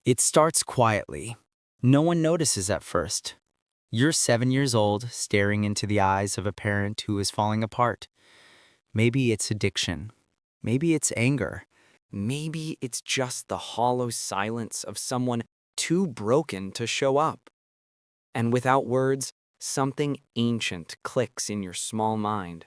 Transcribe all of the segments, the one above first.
It starts quietly. No one notices at first. You're 7 years old, staring into the eyes of a parent who is falling apart. Maybe it's addiction. Maybe it's anger. Maybe it's just the hollow silence of someone too broken to show up. And without words, something ancient clicks in your small mind.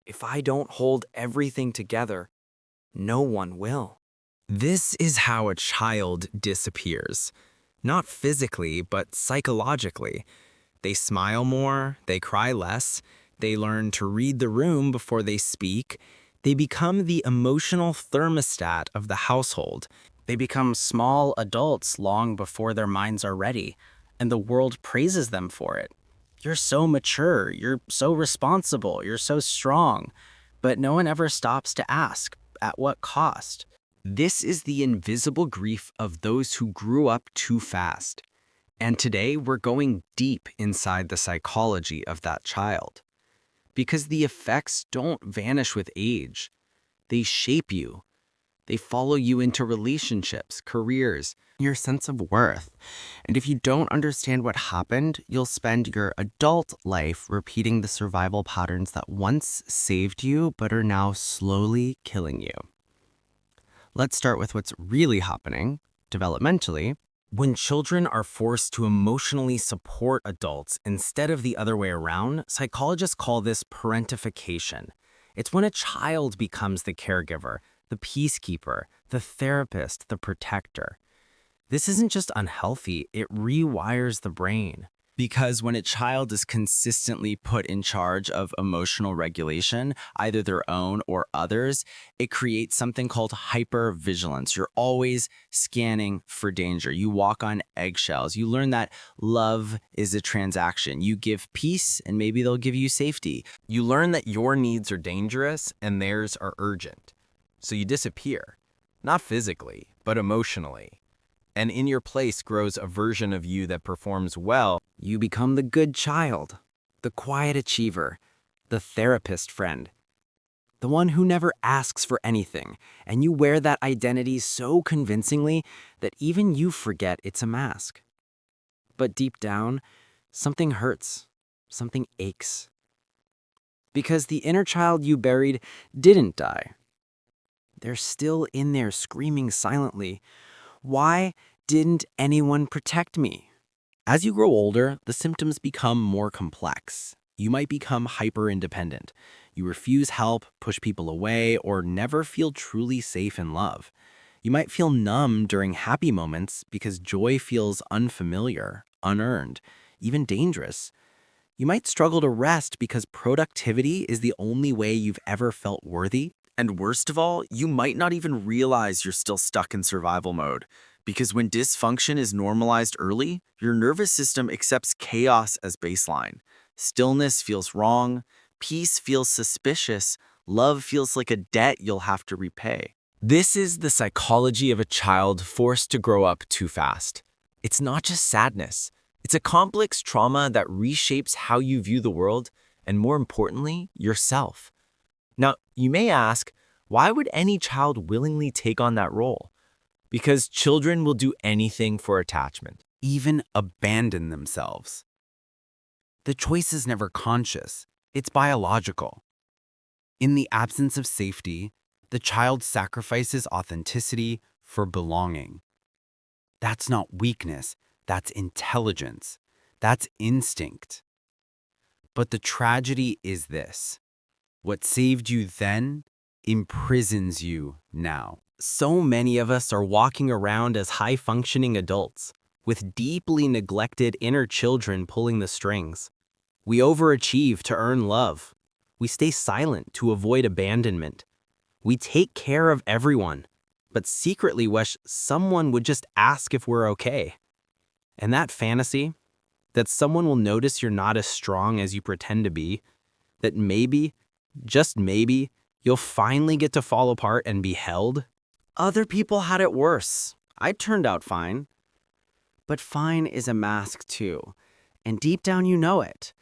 If I don't hold everything together, no one will. This is how a child disappears. Not physically, but psychologically. They smile more, they cry less, they learn to read the room before they speak. They become the emotional thermostat of the household. They become small adults long before their minds are ready, and the world praises them for it. You're so mature, you're so responsible, you're so strong, but no one ever stops to ask, at what cost? This is the invisible grief of those who grew up too fast. And today we're going deep inside the psychology of that child. Because the effects don't vanish with age. They shape you. They follow you into relationships, careers, your sense of worth. And if you don't understand what happened, you'll spend your adult life repeating the survival patterns that once saved you but are now slowly killing you. Let's start with what's really happening, developmentally. When children are forced to emotionally support adults instead of the other way around, psychologists call this parentification. It's when a child becomes the caregiver, the peacekeeper, the therapist, the protector. This isn't just unhealthy, it rewires the brain. Because when a child is consistently put in charge of emotional regulation, either their own or others, it creates something called hypervigilance. You're always scanning for danger. You walk on eggshells. You learn that love is a transaction. You give peace and maybe they'll give you safety. You learn that your needs are dangerous and theirs are urgent. So you disappear, not physically, but emotionally. And in your place grows a version of you that performs well. You become the good child, the quiet achiever, the therapist friend, the one who never asks for anything, and you wear that identity so convincingly that even you forget it's a mask. But deep down, something hurts, something aches. Because the inner child you buried didn't die. They're still in there screaming silently, "Why didn't anyone protect me?" As you grow older, the symptoms become more complex. You might become hyper-independent. You refuse help, push people away, or never feel truly safe in love. You might feel numb during happy moments because joy feels unfamiliar, unearned, even dangerous. You might struggle to rest because productivity is the only way you've ever felt worthy. And worst of all, you might not even realize you're still stuck in survival mode. Because when dysfunction is normalized early, your nervous system accepts chaos as baseline. Stillness feels wrong, peace feels suspicious, love feels like a debt you'll have to repay. This is the psychology of a child forced to grow up too fast. It's not just sadness. It's a complex trauma that reshapes how you view the world and, more importantly, yourself. Now, you may ask, why would any child willingly take on that role? Because children will do anything for attachment. Even abandon themselves. The choice is never conscious, it's biological. In the absence of safety, the child sacrifices authenticity for belonging. That's not weakness, that's intelligence, that's instinct. But the tragedy is this: what saved you then imprisons you now. So many of us are walking around as high-functioning adults, with deeply neglected inner children pulling the strings. We overachieve to earn love. We stay silent to avoid abandonment. We take care of everyone, but secretly wish someone would just ask if we're okay. And that fantasy, that someone will notice you're not as strong as you pretend to be, that maybe, just maybe, you'll finally get to fall apart and be held. Other people had it worse. I turned out fine. But fine is a mask too, and deep down you know it.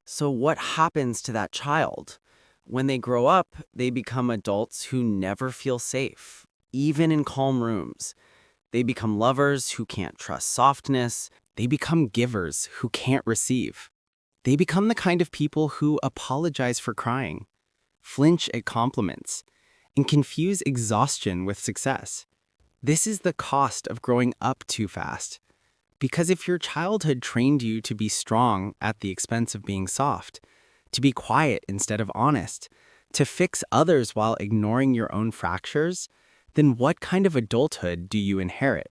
So what happens to that child? When they grow up, they become adults who never feel safe, even in calm rooms. They become lovers who can't trust softness. They become givers who can't receive. They become the kind of people who apologize for crying, flinch at compliments, and confuse exhaustion with success. This is the cost of growing up too fast. Because if your childhood trained you to be strong at the expense of being soft, to be quiet instead of honest, to fix others while ignoring your own fractures, then what kind of adulthood do you inherit?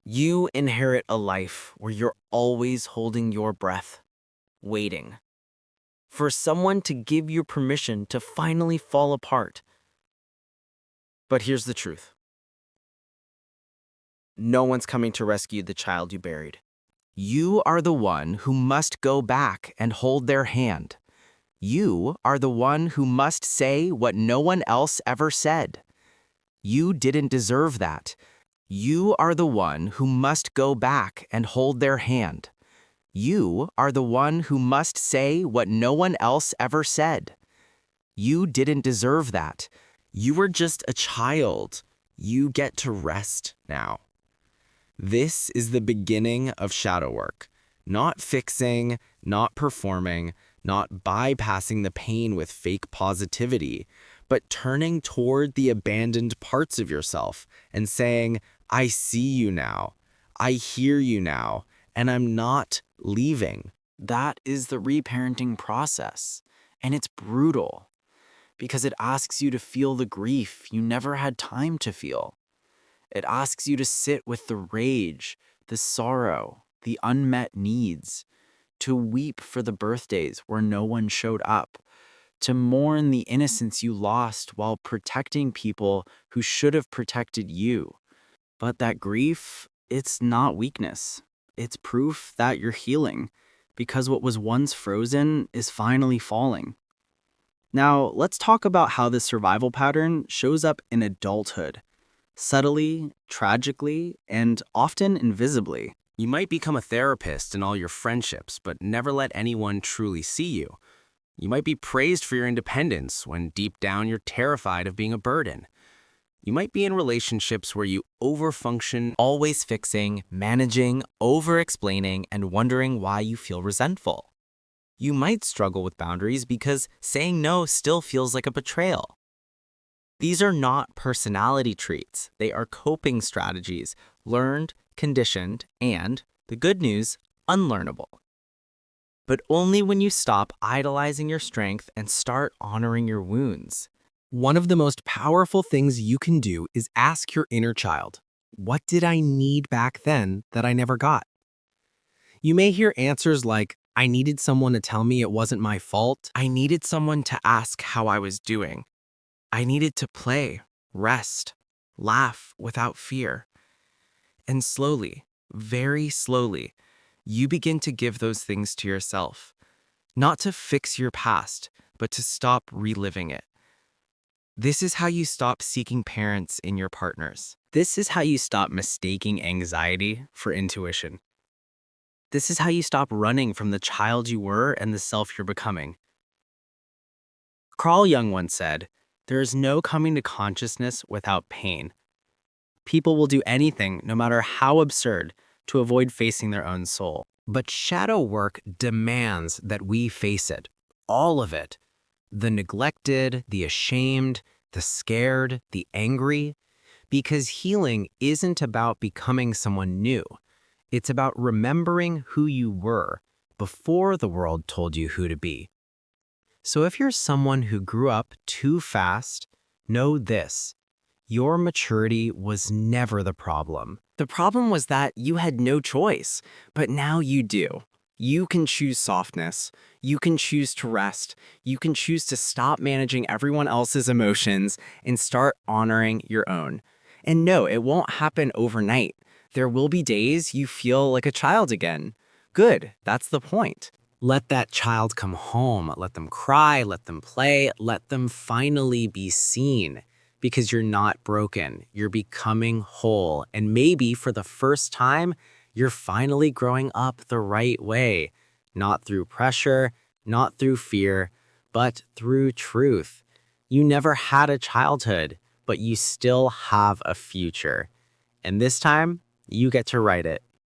You inherit a life where you're always holding your breath, waiting for someone to give you permission to finally fall apart. But here's the truth. No one's coming to rescue the child you buried. You are the one who must go back and hold their hand. You are the one who must say what no one else ever said. You didn't deserve that. You are the one who must go back and hold their hand. You are the one who must say what no one else ever said. You didn't deserve that. You were just a child. You get to rest now. This is the beginning of shadow work. Not fixing, not performing, not bypassing the pain with fake positivity, but turning toward the abandoned parts of yourself and saying, I see you now, I hear you now, and I'm not leaving. That is the reparenting process, and it's brutal because it asks you to feel the grief you never had time to feel. It asks you to sit with the rage, the sorrow, the unmet needs, to weep for the birthdays where no one showed up, to mourn the innocence you lost while protecting people who should have protected you. But that grief, it's not weakness. It's proof that you're healing, because what was once frozen is finally falling. Now, let's talk about how this survival pattern shows up in adulthood. Subtly, tragically, and often invisibly. You might become a therapist in all your friendships, but never let anyone truly see you. You might be praised for your independence when deep down you're terrified of being a burden. You might be in relationships where you overfunction, Always fixing, managing, over-explaining, and wondering why you feel resentful. You might struggle with boundaries because saying no still feels like a betrayal. These are not personality traits. They are coping strategies, learned, conditioned, and, the good news, unlearnable. But only when you stop idolizing your strength and start honoring your wounds. one of the most powerful things you can do is ask your inner child, what did I need back then that I never got? You may hear answers like, I needed someone to tell me it wasn't my fault. I needed someone to ask how I was doing. I needed to play, rest, laugh without fear. And slowly, very slowly, you begin to give those things to yourself. Not to fix your past, but to stop reliving it. This is how you stop seeking parents in your partners. This is how you stop mistaking anxiety for intuition. This is how you stop running from the child you were and the self you're becoming. Carl Jung once said, there is no coming to consciousness without pain. People will do anything, no matter how absurd, to avoid facing their own soul. But shadow work demands that we face it, all of it. The neglected, the ashamed, the scared, the angry. Because healing isn't about becoming someone new. It's about remembering who you were before the world told you who to be. So if you're someone who grew up too fast, know this. Your maturity was never the problem. The problem was that you had no choice, but now you do. You can choose softness. You can choose to rest. You can choose to stop managing everyone else's emotions and start honoring your own. And no, it won't happen overnight. There will be days you feel like a child again. Good, that's the point. Let that child come home. Let them cry. Let them play. Let them finally be seen. Because you're not broken. You're becoming whole. And maybe for the first time, you're finally growing up the right way. Not through pressure, not through fear, but through truth. You never had a childhood, but you still have a future. And this time, You get to write it.